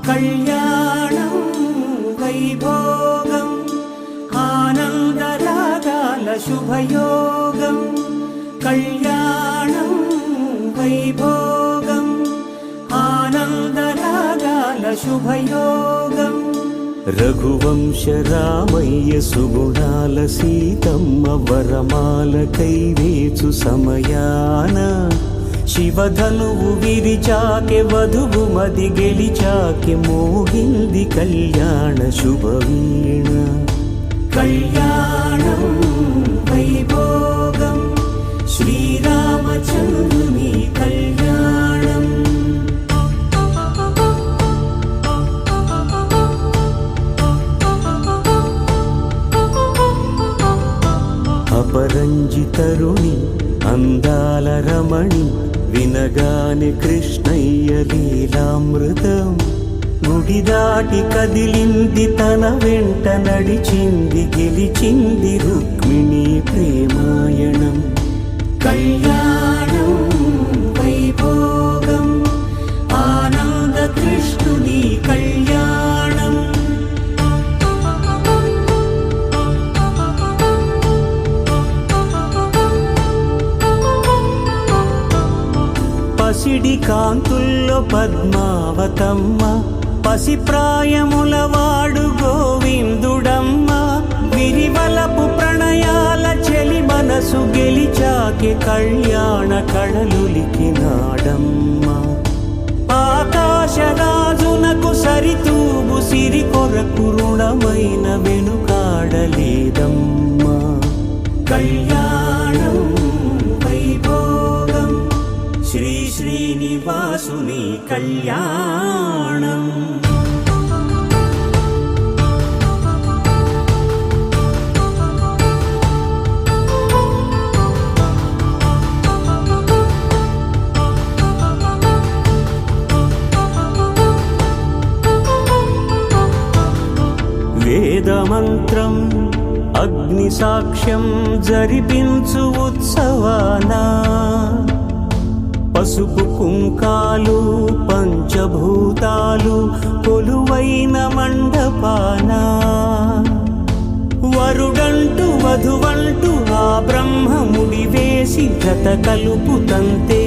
కళ్యాణం వైభోగం ఆనందరాగాల శుభయోగం కళ్యాణం వైభోగం ఆనందరాగాల శుభయోగం రఘువంశ రామయ్య సుగుణాల సీతమ్మ వరమాల కైవేచు సమయాన శివధనువు విరిచాకె వధువు మది గెలిచాకె మోగింది కళ్యాణ శుభవీణ కళ్యాణం వైభోగం శ్రీరామచంద్రుని కళ్యాణం అపరంజి తరుణి అందాల రమణి వినగానే కృష్ణయ్య లీలామృతం గుడి దాటి కదిలింది తన వెంట నడిచింది గెలిచింది రుక్మిణి ప్రేమాయణం కళ్యాణం వైభోగం ఆనంద కృష్ణుని కళ్యాణం పసిడి కాంతుల్లో పద్మావతమ్మ పసిప్రాయముల వాడు గోవిందుడమ్మ విరివలపు ప్రణయాల చెలి మనసు గెలిచాకె కళ్యాణ కళలులికినాడమ్మ ఆకాశరాజునకు సరితూబు సిరి కొరకు రుణమైన వెనుకాడలేదమ్మ కళ్యాణం వైభోగం శ్రీ శ్రీనివాసుని కళ్యాణం వేదమంత్రం అగ్ని సాక్ష్యం జరిపించు ఉత్సవానా పసుపు కుంకాలు పంచభూతాలు కొలువైన మండపాన వరుడంటూ వధువంటూ ఆ బ్రహ్మముడి వేసి జత కలుపు తంతే